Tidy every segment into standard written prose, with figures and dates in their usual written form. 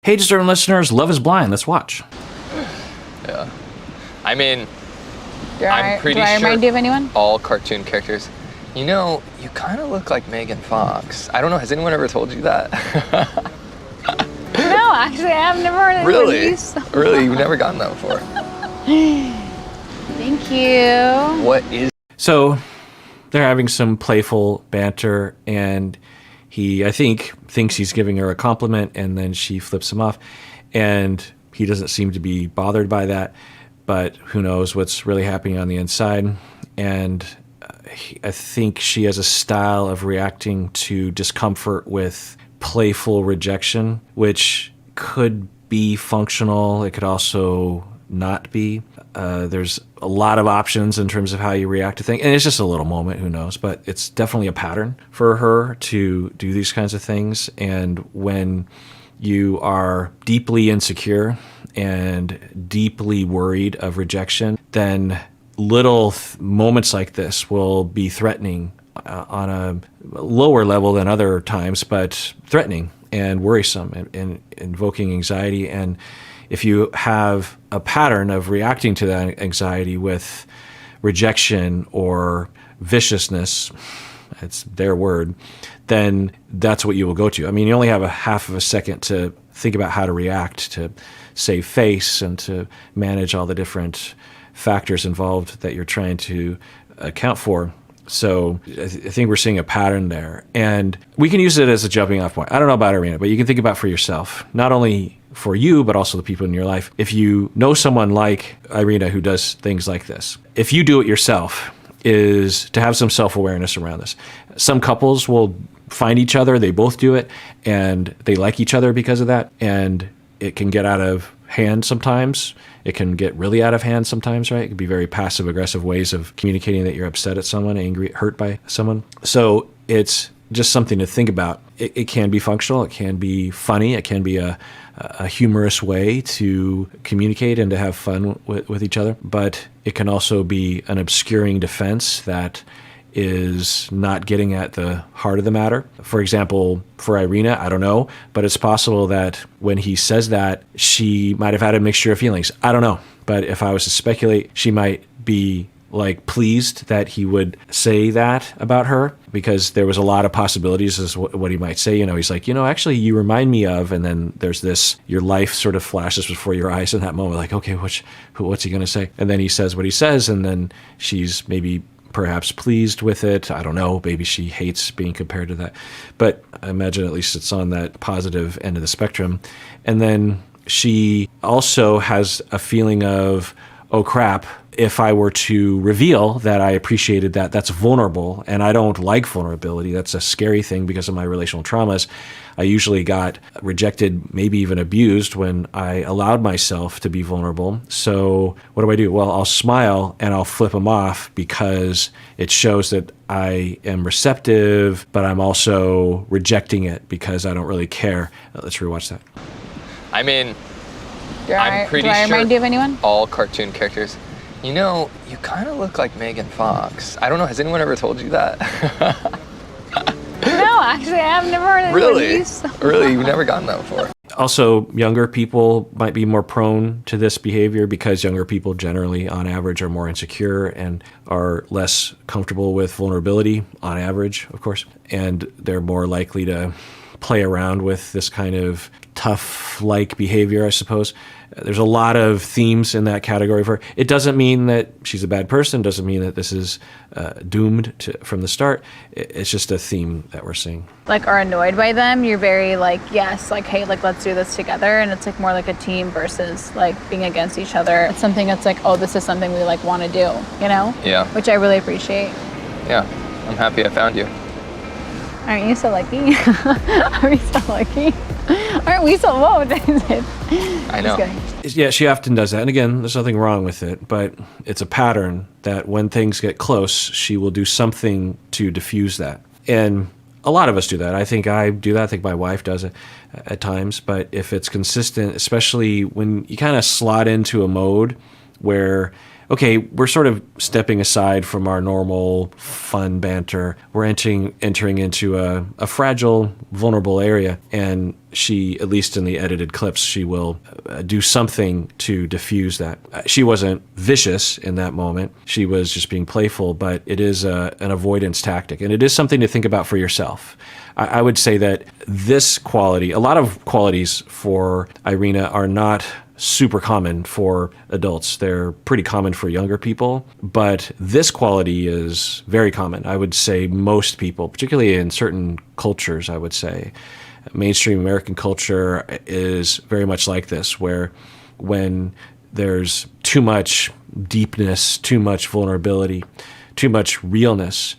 Hey, discerning listeners, Love is Blind. Let's watch. Yeah. I mean, I'm pretty sure remind you of anyone? All cartoon characters. You know, you kind of look like Megan Fox. I don't know, has anyone ever told you that? No, actually, I've never heard anyone Really? use that. Really? You've never gotten that before? Thank you. What is... So they're having some playful banter, and he, I think, thinks he's giving her a compliment, and then she flips him off. And he doesn't seem to be bothered by that, but who knows what's really happening on the inside. And I think she has a style of reacting to discomfort with playful rejection, which could be functional. It could also not be. There's a lot of options in terms of how you react to things. And it's just a little moment, who knows? But it's definitely a pattern for her to do these kinds of things. And when you are deeply insecure and deeply worried of rejection, then little moments like this will be threatening on a lower level than other times, but threatening and worrisome and invoking anxiety. And if you have a pattern of reacting to that anxiety with rejection or viciousness, it's their word, then that's what you will go to. I mean, you only have a half of a second to think about how to react, to save face, and to manage all the different factors involved that you're trying to account for. So I think we're seeing a pattern there. And we can use it as a jumping off point. I don't know about Irina, but you can think about for yourself, not only for you, but also the people in your life. If you know someone like Irina who does things like this, if you do it yourself, is to have some self-awareness around this. Some couples will find each other, they both do it, and they like each other because of that. And it can get out of hand sometimes. It can get really out of hand sometimes, right? It can be very passive-aggressive ways of communicating that you're upset at someone, angry, hurt by someone. So it's just something to think about. It can be functional. It can be funny. It can be a humorous way to communicate and to have fun with each other. But it can also be an obscuring defense that is not getting at the heart of the matter. For example, for Irina, I don't know, but it's possible that when he says that, she might have had a mixture of feelings. I don't know. But if I was to speculate, she might be like pleased that he would say that about her, because there was a lot of possibilities as what he might say. You know, he's like, you know, actually you remind me of, and then there's this, your life sort of flashes before your eyes in that moment, like, okay, what's he going to say? And then he says what he says, and then she's maybe perhaps pleased with it. I don't know. Maybe she hates being compared to that. But I imagine at least it's on that positive end of the spectrum. And then she also has a feeling of, oh crap, if I were to reveal that I appreciated that, that's vulnerable, and I don't like vulnerability. That's a scary thing because of my relational traumas. I usually got rejected, maybe even abused, when I allowed myself to be vulnerable. So what do? Well, I'll smile and I'll flip them off because it shows that I am receptive, but I'm also rejecting it because I don't really care. Let's rewatch that. I mean, I'm pretty sure remind you of anyone? All cartoon characters. You know, you kind of look like Megan Fox. I don't know, has anyone ever told you that? No, actually, I've never heard anyone Really? use that. Really? You've never gotten that before? Also, younger people might be more prone to this behavior because younger people generally, on average, are more insecure and are less comfortable with vulnerability, on average, of course. And they're more likely to play around with this kind of tough-like behavior, I suppose. There's a lot of themes in that category for her. It doesn't mean that she's a bad person, doesn't mean that this is doomed from the start. It's just a theme that we're seeing. Like, are annoyed by them, you're very like, yes, like, hey, like, let's do this together. And it's like more like a team versus like being against each other. It's something that's like, oh, this is something we like want to do, you know? Yeah. Which I really appreciate. Yeah, I'm happy I found you. Aren't you so lucky? Are we so lucky? Aren't we so, whoa, I know. Yeah, she often does that. And again, there's nothing wrong with it, but it's a pattern that when things get close, she will do something to diffuse that. And a lot of us do that. I think I do that. I think my wife does it at times. But if it's consistent, especially when you kind of slot into a mode where okay, we're sort of stepping aside from our normal fun banter. We're entering into a fragile, vulnerable area. And she, at least in the edited clips, she will do something to diffuse that. She wasn't vicious in that moment. She was just being playful, but it is an avoidance tactic. And it is something to think about for yourself. I would say that this quality, a lot of qualities for Irina are not super common for adults. They're pretty common for younger people, but this quality is very common. I would say most people, particularly in certain cultures, I would say, mainstream American culture is very much like this, where when there's too much deepness, too much vulnerability, too much realness,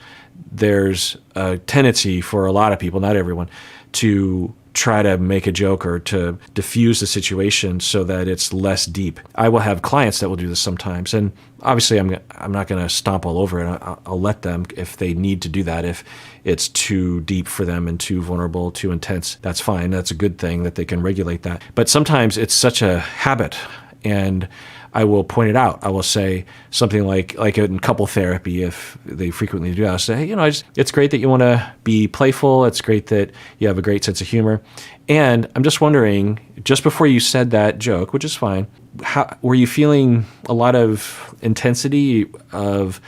there's a tendency for a lot of people, not everyone, to try to make a joke or to diffuse the situation so that it's less deep. I will have clients that will do this sometimes, and obviously I'm not going to stomp all over it. I'll let them if they need to do that. If it's too deep for them and too vulnerable, too intense, that's fine. That's a good thing that they can regulate that. But sometimes it's such a habit, and I will point it out. I will say something like in couple therapy, if they frequently do, I'll say, hey, it's great that you want to be playful. It's great that you have a great sense of humor. And I'm just wondering, just before you said that joke, which is fine, how were you feeling a lot of intensity, of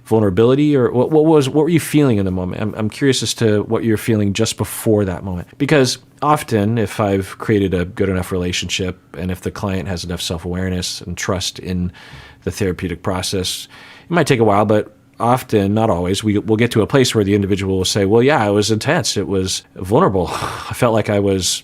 vulnerability, or what were you feeling in the moment? I'm curious as to what you're feeling just before that moment, because often if I've created a good enough relationship and if the client has enough self-awareness and trust in the therapeutic process, it might take a while, but often, not always, we'll get to a place where the individual will say, well, yeah, it was intense. It was vulnerable. I felt like I was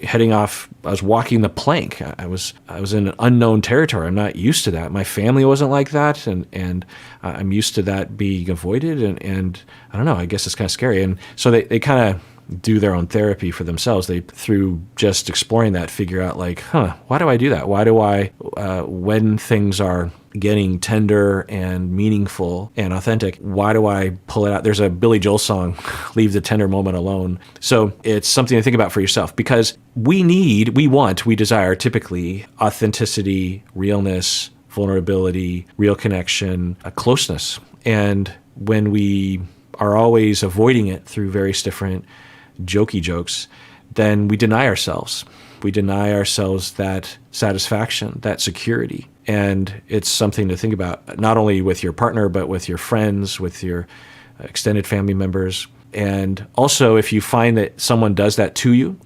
heading off. I was walking the plank. I was in unknown territory. I'm not used to that. My family wasn't like that, and I'm used to that being avoided. And I don't know. I guess it's kind of scary. And so they kind of do their own therapy for themselves. They, through just exploring that, figure out like, why do I do that? Why do I, when things are getting tender and meaningful and authentic, why do I pull it out? There's a Billy Joel song, Leave the Tender Moment Alone. So it's something to think about for yourself, because we desire typically authenticity, realness, vulnerability, real connection, a closeness. And when we are always avoiding it through various different jokey jokes, then we deny ourselves. We deny ourselves that satisfaction, that security. And it's something to think about, not only with your partner, but with your friends, with your extended family members. And also, if you find that someone does that to you,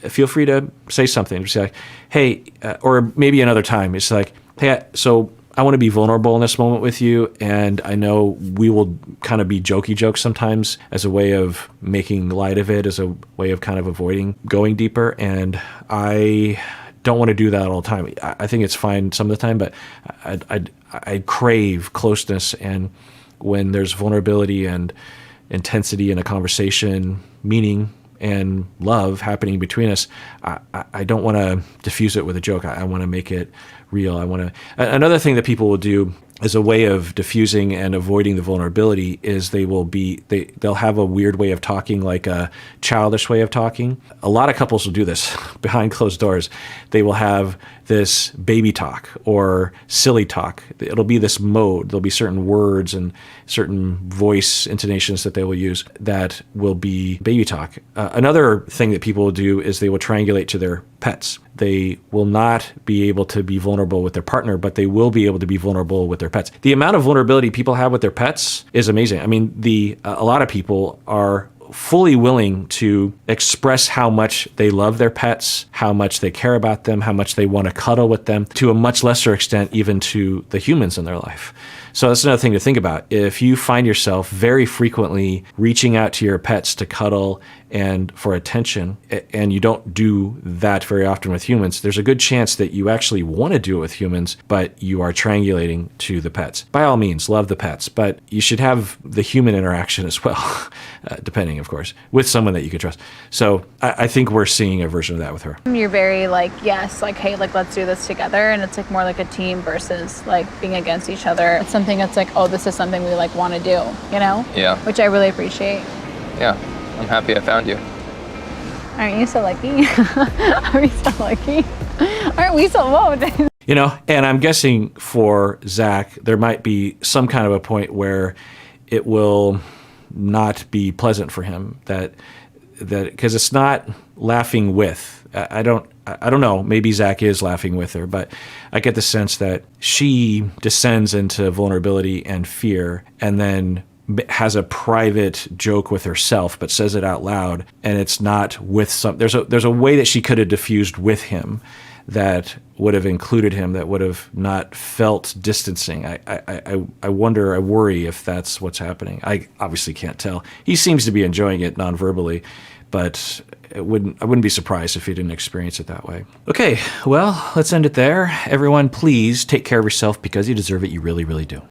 feel free to say something. Just say like, hey, or maybe another time, it's like, hey, so I want to be vulnerable in this moment with you, and I know we will kind of be jokey jokes sometimes as a way of making light of it, as a way of kind of avoiding going deeper, and I don't want to do that all the time. I think it's fine some of the time, but I crave closeness, and when there's vulnerability and intensity in a conversation, meaning and love happening between us, I don't want to diffuse it with a joke. I want to make it real. Another thing that people will do as a way of diffusing and avoiding the vulnerability is they'll have a weird way of talking, like a childish way of talking. A lot of couples will do this behind closed doors. They will have this baby talk or silly talk. It'll be this mode. There'll be certain words and certain voice intonations that they will use that will be baby talk. Another thing that people will do is they will triangulate to their pets. They will not be able to be vulnerable with their partner, but they will be able to be vulnerable with their pets. The amount of vulnerability people have with their pets is amazing. I mean, a lot of people are fully willing to express how much they love their pets, how much they care about them, how much they want to cuddle with them, to a much lesser extent even to the humans in their life. So that's another thing to think about. If you find yourself very frequently reaching out to your pets to cuddle and for attention, and you don't do that very often with humans, there's a good chance that you actually want to do it with humans, but you are triangulating to the pets. By all means, love the pets, but you should have the human interaction as well, depending, of course, with someone that you can trust. So I think we're seeing a version of that with her. You're very like, yes, like, hey, like, let's do this together. And it's like more like a team versus like being against each other. It's something that's like, oh, this is something we like want to do, you know? Yeah. Which I really appreciate. Yeah. I'm happy I found you. Aren't you so lucky? Are we so lucky? Aren't we so, whoa. You know, and I'm guessing for Zack, there might be some kind of a point where it will not be pleasant for him, that because it's not laughing with. I don't know. Maybe Zack is laughing with her, but I get the sense that she descends into vulnerability and fear, and then has a private joke with herself, but says it out loud, and it's not with some. There's a way that she could have diffused with him that would have included him, that would have not felt distancing. I wonder, I worry if that's what's happening. I obviously can't tell. He seems to be enjoying it non-verbally, but I wouldn't be surprised if he didn't experience it that way. Okay, well, let's end it there. Everyone, please take care of yourself because you deserve it. You really, really do.